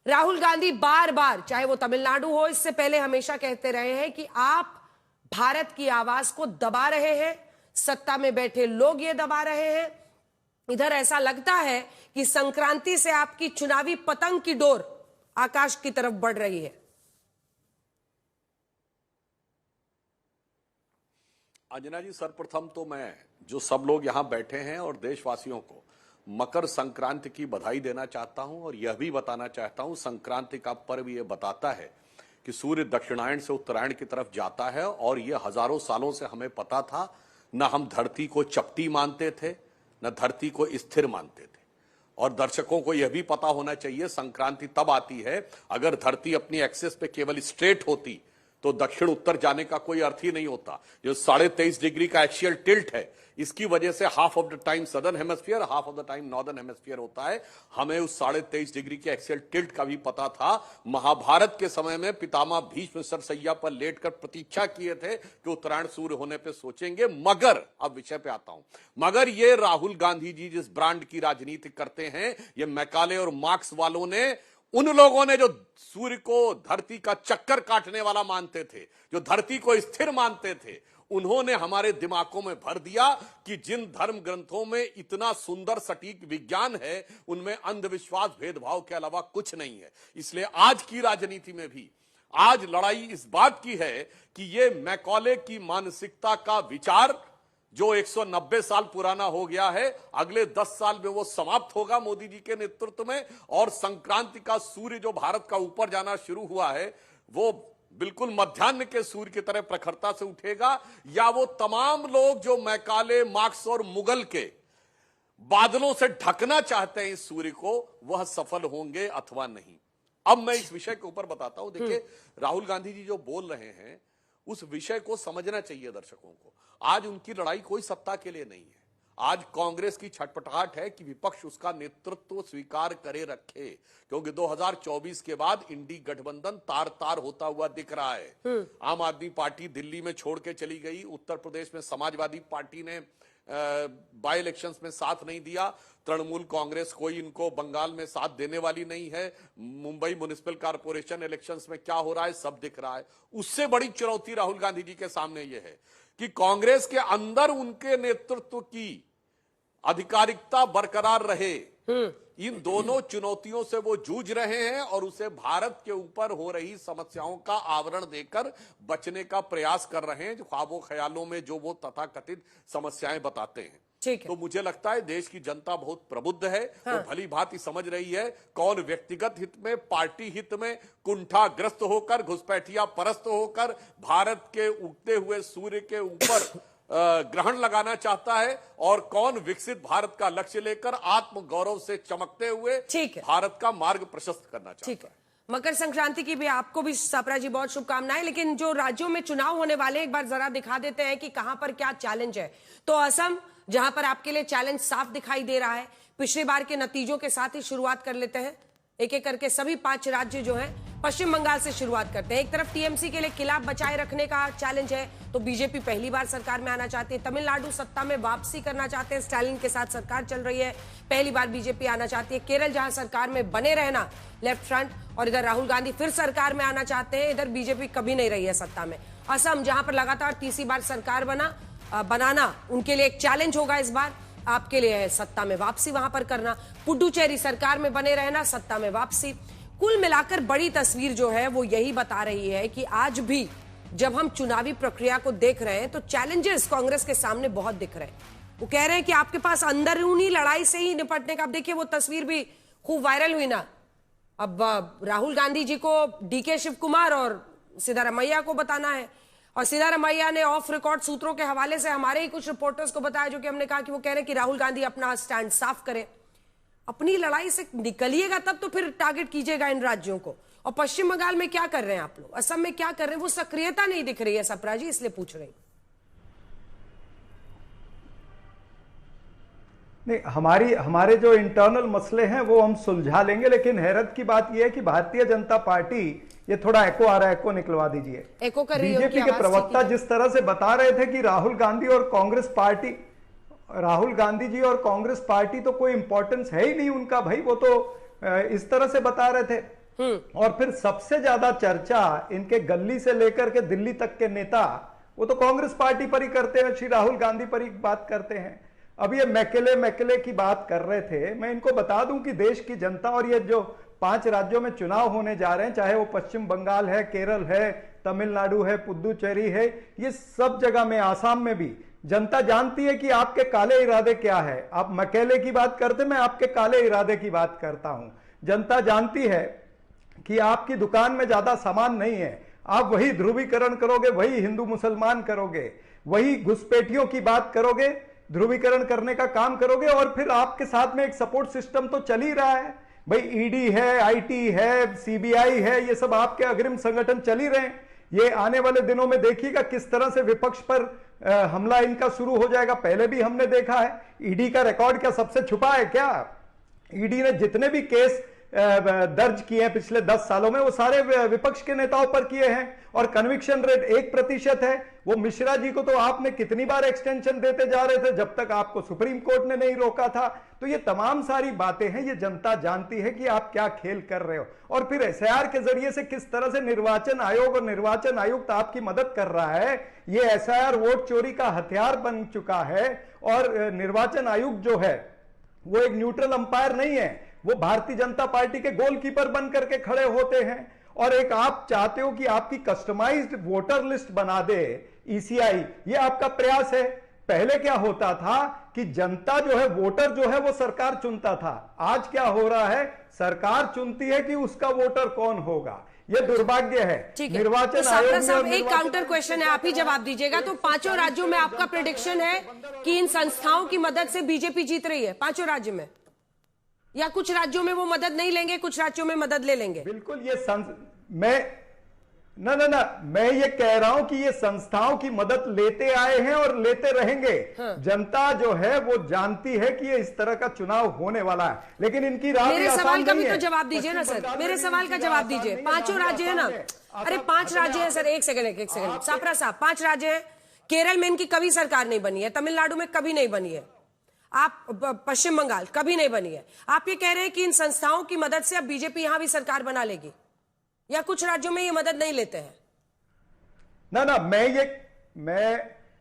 राहुल गांधी बार बार, चाहे वो तमिलनाडु हो, इससे पहले हमेशा कहते रहे हैं कि आप भारत की आवाज को दबा रहे हैं, सत्ता में बैठे लोग ये दबा रहे हैं। इधर ऐसा लगता है कि संक्रांति से आपकी चुनावी पतंग की डोर आकाश की तरफ बढ़ रही है। अंजना जी, सर्वप्रथम तो मैं जो सब लोग यहां बैठे हैं और देशवासियों को मकर संक्रांति की बधाई देना चाहता हूं और यह भी बताना चाहता हूं, संक्रांति का पर्व यह बताता है कि सूर्य दक्षिणायन से उत्तरायण की तरफ जाता है और यह हजारों सालों से हमें पता था। न हम धरती को चपटी मानते थे, न धरती को स्थिर मानते थे। और दर्शकों को यह भी पता होना चाहिए, संक्रांति तब आती है अगर धरती अपनी एक्सिस पे केवल स्ट्रेट होती तो दक्षिण उत्तर जाने का कोई अर्थ ही नहीं होता। जो 23.5 डिग्री का एक्सियल टिल्ट है, इसकी वजह से half of the time southern hemisphere, half of the time northern hemisphere होता है। हमें उस 23.5 डिग्री के एक्सियल टिल्ट का भी पता था। महाभारत के समय में पितामह भीष्म सरसैया पर लेटकर प्रतीक्षा किए थे कि उत्तरायण सूर्य होने पर सोचेंगे। मगर अब विषय पे आता हूं, मगर ये राहुल गांधी जी जिस ब्रांड की राजनीति करते हैं, ये मैकाले और मार्क्स वालों ने, उन लोगों ने जो सूर्य को धरती का चक्कर काटने वाला मानते थे, जो धरती को स्थिर मानते थे, उन्होंने हमारे दिमागों में भर दिया कि जिन धर्म ग्रंथों में इतना सुंदर सटीक विज्ञान है, उनमें अंधविश्वास भेदभाव के अलावा कुछ नहीं है। इसलिए आज की राजनीति में भी आज लड़ाई इस बात की है कि ये मैकॉले की मानसिकता का विचार जो 190 साल पुराना हो गया है, अगले 10 साल में वो समाप्त होगा मोदी जी के नेतृत्व में। और संक्रांति का सूर्य जो भारत का ऊपर जाना शुरू हुआ है, वो बिल्कुल मध्याह्न के सूर्य की तरह प्रखरता से उठेगा। या वो तमाम लोग जो मैकाले, मार्क्स और मुगल के बादलों से ढकना चाहते हैं इस सूर्य को, वह सफल होंगे अथवा नहीं। अब मैं इस विषय के ऊपर बताता हूं। देखिए, राहुल गांधी जी जो बोल रहे हैं, उस विषय को समझना चाहिए दर्शकों को। आज उनकी लड़ाई कोई सत्ता के लिए नहीं है। आज कांग्रेस की छटपटाहट है कि विपक्ष उसका नेतृत्व स्वीकार करे रखे, क्योंकि 2024 के बाद इंडी गठबंधन तार तार होता हुआ दिख रहा है। आम आदमी पार्टी दिल्ली में छोड़ के चली गई, उत्तर प्रदेश में समाजवादी पार्टी ने बाई इलेक्शंस में साथ नहीं दिया, तृणमूल कांग्रेस कोई इनको बंगाल में साथ देने वाली नहीं है, मुंबई म्युनिसिपल कॉर्पोरेशन इलेक्शंस में क्या हो रहा है सब दिख रहा है। उससे बड़ी चुनौती राहुल गांधी जी के सामने यह है कि कांग्रेस के अंदर उनके नेतृत्व की आधिकारिकता बरकरार रहे। इन दोनों चुनौतियों से वो जूझ रहे हैं और उसे भारत के ऊपर हो रही समस्याओं का आवरण देकर बचने का प्रयास कर रहे हैं, जो ख्वाबों ख्यालों में जो वो तथाकथित समस्याएं बताते हैं। तो मुझे लगता है देश की जनता बहुत प्रबुद्ध है। हाँ। वो भली भांति समझ रही है कौन व्यक्तिगत हित में, पार्टी हित में कुंठाग्रस्त होकर, घुसपैठिया परस्त होकर भारत के उगते हुए सूर्य के ऊपर ग्रहण लगाना चाहता है, और कौन विकसित भारत का लक्ष्य लेकर आत्म गौरव से चमकते हुए भारत का मार्ग प्रशस्त करना चाहता है। मकर संक्रांति की भी आपको भी सापरा जी बहुत शुभकामनाएं। लेकिन जो राज्यों में चुनाव होने वाले, एक बार जरा दिखा देते हैं कि कहां पर क्या चैलेंज है। तो असम, जहां पर आपके लिए चैलेंज साफ दिखाई दे रहा है, पिछली बार के नतीजों के साथ ही शुरुआत कर लेते हैं। एक एक करके सभी 5 राज्य जो हैं, पश्चिम बंगाल से शुरुआत करते हैं। एक तरफ टीएमसी के लिए किला बचाए रखने का चैलेंज है, तो बीजेपी पहली बार सरकार में आना चाहती है। तमिलनाडु सत्ता में वापसी करना चाहते हैं, स्टालिन के साथ सरकार चल रही है, पहली बार बीजेपी आना चाहती है। केरल, जहां सरकार में बने रहना लेफ्ट फ्रंट, और इधर राहुल गांधी फिर सरकार में आना चाहते हैं, इधर बीजेपी कभी नहीं रही है सत्ता में। असम, जहां पर लगातार तीसरी बार सरकार बनाना उनके लिए एक चैलेंज होगा इस बार, आपके लिए है सत्ता में वापसी वहां पर करना। पुडुचेरी, सरकार में बने रहना, सत्ता में वापसी। कुल मिलाकर बड़ी तस्वीर जो है वो यही बता रही है कि आज भी जब हम चुनावी प्रक्रिया को देख रहे हैं तो चैलेंजेस कांग्रेस के सामने बहुत दिख रहे हैं। वो कह रहे हैं कि आपके पास अंदरूनी लड़ाई से ही निपटने का। अब देखिए, वो तस्वीर भी खूब वायरल हुई ना। अब राहुल गांधी जी को डीके शिव कुमार और सिद्धारमैया को बताना है, और सिद्धारमैया ने ऑफ रिकॉर्ड सूत्रों के हवाले से हमारे ही कुछ रिपोर्टर्स को बताया, जो कि हमने कहा कि वो कह रहे हैं कि राहुल गांधी अपना स्टैंड साफ करें, अपनी लड़ाई से निकलिएगा तब तो फिर टारगेट कीजिएगा इन राज्यों को। और पश्चिम बंगाल में क्या कर रहे हैं आप लोग, असम में क्या कर रहे हैं, वो सक्रियता नहीं दिख रही है सप्रा जी, इसलिए पूछ रही। नहीं, हमारे जो इंटरनल मसले हैं वो हम सुलझा लेंगे, लेकिन हैरत की बात यह है कि भारतीय जनता पार्टी, ये थोड़ा एको आ रहा है, एको निकलवा दीजिए। एको कर रही है। बीजेपी के प्रवक्ता जिस तरह से बता रहे थे कि राहुल गांधी जी और कांग्रेस पार्टी तो कोई इंपॉर्टेंस है ही नहीं उनका, भाई वो तो इस तरह से बता रहे थे। और फिर सबसे ज्यादा चर्चा इनके गली से लेकर के दिल्ली तक के नेता वो तो कांग्रेस पार्टी पर ही करते हैं, श्री राहुल गांधी पर ही बात करते हैं। अब ये मैकेले की बात कर रहे थे। मैं इनको बता दूं कि देश की जनता और ये जो 5 राज्यों में चुनाव होने जा रहे हैं, चाहे वो पश्चिम बंगाल है, केरल है, तमिलनाडु है, पुदुचेरी है, ये सब जगह में, आसाम में भी जनता जानती है कि आपके काले इरादे क्या है। आप मैकेले की बात करते, मैं आपके काले इरादे की बात करता हूं। जनता जानती है कि आपकी दुकान में ज्यादा सामान नहीं है, आप वही ध्रुवीकरण करोगे, वही हिंदू मुसलमान करोगे, वही घुसपैठियों की बात करोगे, ध्रुवीकरण करने का काम करोगे, और फिर आपके साथ में एक सपोर्ट सिस्टम तो चल ही रहा है भाई। ईडी है, आईटी है, सीबीआई है, ये सब आपके अग्रिम संगठन चल ही रहे हैं। ये आने वाले दिनों में देखिएगा किस तरह से विपक्ष पर हमला इनका शुरू हो जाएगा। पहले भी हमने देखा है। ईडी का रिकॉर्ड क्या सबसे छुपा है क्या? ईडी ने जितने भी केस दर्ज किए हैं पिछले 10 सालों में, वो सारे विपक्ष के नेताओं पर किए हैं, और कन्विक्शन रेट 1% है। वो मिश्रा जी को तो आपने कितनी बार एक्सटेंशन देते जा रहे थे, जब तक आपको सुप्रीम कोर्ट ने नहीं रोका था। तो ये तमाम सारी बातें हैं, ये जनता जानती है कि आप क्या खेल कर रहे हो। और फिर एसआईआर के जरिए से किस तरह से निर्वाचन आयोग और निर्वाचन आयुक्त आपकी मदद कर रहा है। ये एसआईआर वोट चोरी का हथियार बन चुका है, और निर्वाचन आयुक्त जो है वो एक न्यूट्रल अंपायर नहीं है, वो भारतीय जनता पार्टी के गोलकीपर बन करके खड़े होते हैं। और एक आप चाहते हो कि आपकी कस्टमाइज्ड वोटर लिस्ट बना दे ईसीआई, ये आपका प्रयास है। पहले क्या होता था कि जनता जो है, वोटर जो है, वो सरकार चुनता था। आज क्या हो रहा है, सरकार चुनती है कि उसका वोटर कौन होगा। ये दुर्भाग्य है। निर्वाचन तो आयोग में एक काउंटर क्वेश्चन है, आप ही जवाब दीजिएगा। तो 5 राज्यों में आपका प्रेडिक्शन है कि इन संस्थाओं की मदद से बीजेपी जीत रही है 5 राज्य में, या कुछ राज्यों में वो मदद नहीं लेंगे, कुछ राज्यों में मदद ले लेंगे? बिल्कुल, ये मैं ये कह रहा हूं कि ये संस्थाओं की मदद लेते आए हैं और लेते रहेंगे। हाँ। जनता जो है वो जानती है कि ये इस तरह का चुनाव होने वाला है, लेकिन इनकी राह मेरे सवाल का भी तो जवाब दीजिए ना सर, मेरे सवाल का जवाब दीजिए। 5 राज्य है ना, अरे 5 राज्य है सर, एक सेकंड सापरा साहब, 5 राज्य है। केरल में इनकी कभी सरकार नहीं बनी है, तमिलनाडु में कभी नहीं बनी है, आप पश्चिम बंगाल कभी नहीं बनी है। आप ये कह रहे हैं कि इन संस्थाओं की मदद से अब बीजेपी यहां भी सरकार बना लेगी, या कुछ राज्यों में ये मदद नहीं लेते हैं? ना,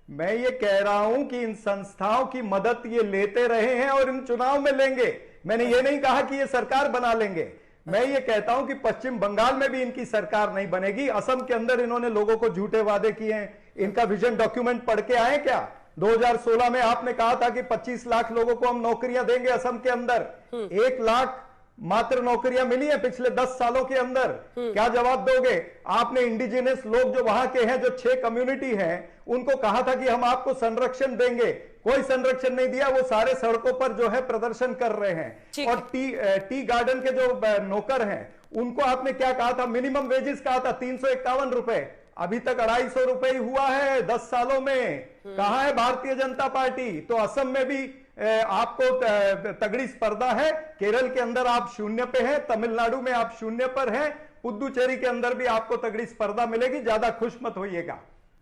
मैं ये कह रहा हूं कि इन संस्थाओं की मदद ये लेते रहे हैं और इन चुनाव में लेंगे। मैंने ये नहीं कहा कि ये सरकार बना लेंगे। मैं ये कहता हूं कि पश्चिम बंगाल में भी इनकी सरकार नहीं बनेगी। असम के अंदर इन्होंने लोगों को झूठे वादे किए हैं। इनका विजन डॉक्यूमेंट पढ़ के आए क्या? 2016 में आपने कहा था कि 25 लाख लोगों को हम नौकरियां देंगे असम के अंदर। 1 लाख मात्र नौकरियां मिली हैं पिछले 10 सालों के अंदर। क्या जवाब दोगे? आपने इंडिजिनस लोग जो वहां के हैं, जो 6 कम्युनिटी हैं, उनको कहा था कि हम आपको संरक्षण देंगे। कोई संरक्षण नहीं दिया। वो सारे सड़कों पर जो है प्रदर्शन कर रहे हैं। और टी गार्डन के जो नौकर हैं, उनको आपने क्या कहा था? मिनिमम वेजेस कहा था 351 रुपए। अभी तक 250 रुपए ही हुआ है 10 सालों में। कहां है भारतीय जनता पार्टी? तो असम में भी आपको तगड़ी स्पर्धा है। केरल के अंदर आप 0 पे हैं, तमिलनाडु में आप 0 पर हैं, पुदुचेरी के अंदर भी आपको तगड़ी स्पर्धा मिलेगी। ज्यादा खुश मत होइएगा।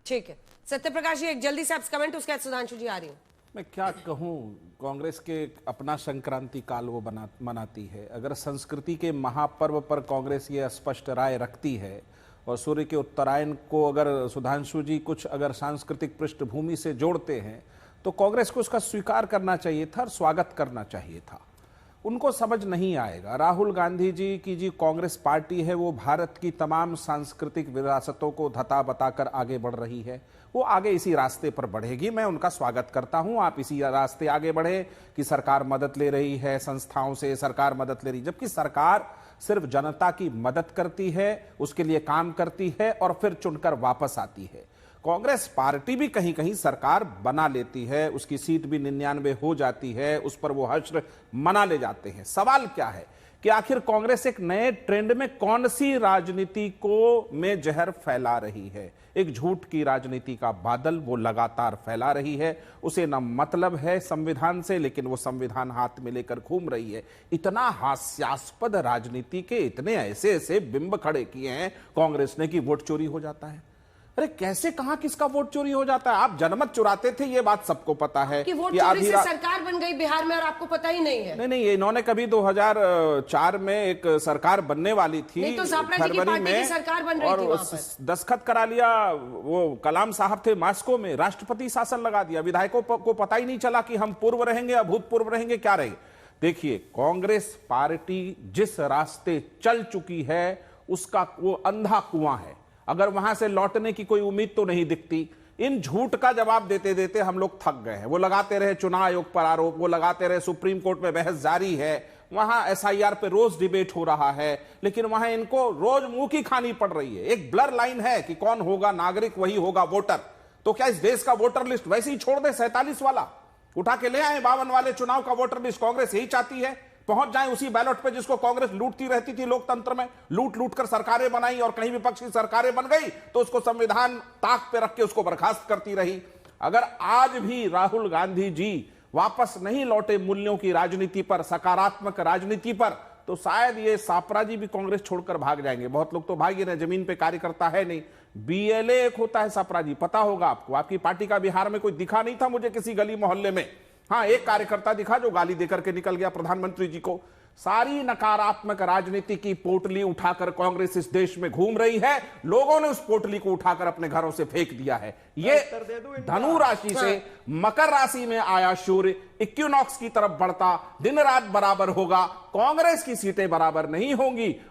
ठीक है, सत्यप्रकाश जी एक जल्दी से आप कमेंट, उसके बाद सुधांशु जी आ रही हूं। मैं क्या कहूं, कांग्रेस के अपना संक्रांति काल वो मनाती है। अगर संस्कृति के महापर्व पर कांग्रेस ये स्पष्ट राय रखती है, और सूर्य के उत्तरायण को अगर सुधांशु जी कुछ अगर सांस्कृतिक पृष्ठभूमि से जोड़ते हैं, तो कांग्रेस को उसका स्वीकार करना चाहिए था और स्वागत करना चाहिए था। उनको समझ नहीं आएगा। राहुल गांधी जी की जी कांग्रेस पार्टी है, वो भारत की तमाम सांस्कृतिक विरासतों को धता बताकर आगे बढ़ रही है। वो आगे इसी रास्ते पर बढ़ेगी। मैं उनका स्वागत करता हूं। आप इसी रास्ते आगे बढ़े कि सरकार मदद ले रही है संस्थाओं से, सरकार मदद ले रही, जबकि सरकार सिर्फ जनता की मदद करती है, उसके लिए काम करती है और फिर चुनकर वापस आती है। कांग्रेस पार्टी भी कहीं कहीं सरकार बना लेती है, उसकी सीट भी 99 हो जाती है, उस पर वो हश्र मना ले जाते हैं। सवाल क्या है कि आखिर कांग्रेस एक नए ट्रेंड में कौन सी राजनीति को में जहर फैला रही है? एक झूठ की राजनीति का बादल वो लगातार फैला रही है। उसे न मतलब है संविधान से, लेकिन वो संविधान हाथ में लेकर घूम रही है। इतना हास्यास्पद राजनीति के इतने ऐसे ऐसे बिंब खड़े किए हैं कांग्रेस ने कि वोट चोरी हो जाता है। अरे कैसे कहां किसका वोट चोरी हो जाता है? आप जनमत चुराते थे, ये बात सबको पता है कि वोट कि चोरी से आधी सरकार बन गई बिहार में और आपको पता ही नहीं है। नहीं, इन्होंने कभी 2004 में एक सरकार बनने वाली थी, नहीं तो सापरा जी की फरवरी पार्टी की में, सरकार बन रही और थी वहां पर। दस्तखत करा लिया। वो कलाम साहब थे मास्को में, राष्ट्रपति शासन लगा दिया। विधायकों को पता ही नहीं चला कि हम पूर्व रहेंगे, अभूतपूर्व रहेंगे, क्या रहेंगे। देखिए, कांग्रेस पार्टी जिस रास्ते चल चुकी है उसका वो अंधा कुआं है। अगर वहां से लौटने की कोई उम्मीद तो नहीं दिखती। इन झूठ का जवाब देते देते हम लोग थक गए हैं। वो लगाते रहे चुनाव आयोग पर आरोप, वो लगाते रहे सुप्रीम कोर्ट में बहस जारी है, वहां एसआईआर पे रोज डिबेट हो रहा है, लेकिन वहां इनको रोज मुंह की खानी पड़ रही है। एक ब्लर लाइन है कि कौन होगा नागरिक वही होगा वोटर। तो क्या इस देश का वोटर लिस्ट वैसे ही छोड़ दे? 47 वाला उठा के ले आए, 52 वाले चुनाव का वोटर लिस्ट। कांग्रेस यही चाहती है, पहुंच जाए उसी बैलेट पे जिसको कांग्रेस लूटती रहती थी लोकतंत्र में। लूट कर सरकारें बनाई और कहीं विपक्ष की सरकारें बन गई तो उसको संविधान ताक पे रख के उसको बर्खास्त करती रही। अगर आज भी राहुल गांधी जी वापस नहीं लौटे मूल्यों की राजनीति पर, सकारात्मक राजनीति पर, तो शायद ये सापरा जी भी कांग्रेस छोड़कर भाग जाएंगे। बहुत लोग तो भाग ही रहे, जमीन पे कार्यकर्ता है नहीं। बीएलए एक होता है सापरा जी, पता होगा आपको। आपकी पार्टी का बिहार में कोई दिखा नहीं था मुझे किसी गली मोहल्ले में। हाँ, एक कार्यकर्ता दिखा जो गाली देकर के निकल गया प्रधानमंत्री जी को। सारी नकारात्मक राजनीति की पोटली उठाकर कांग्रेस इस देश में घूम रही है। लोगों ने उस पोटली को उठाकर अपने घरों से फेंक दिया है। ये धनु राशि से मकर राशि में आया सूर्य इक्विनॉक्स की तरफ बढ़ता दिन रात बराबर होगा। कांग्रेस की सीटें बराबर नहीं होंगी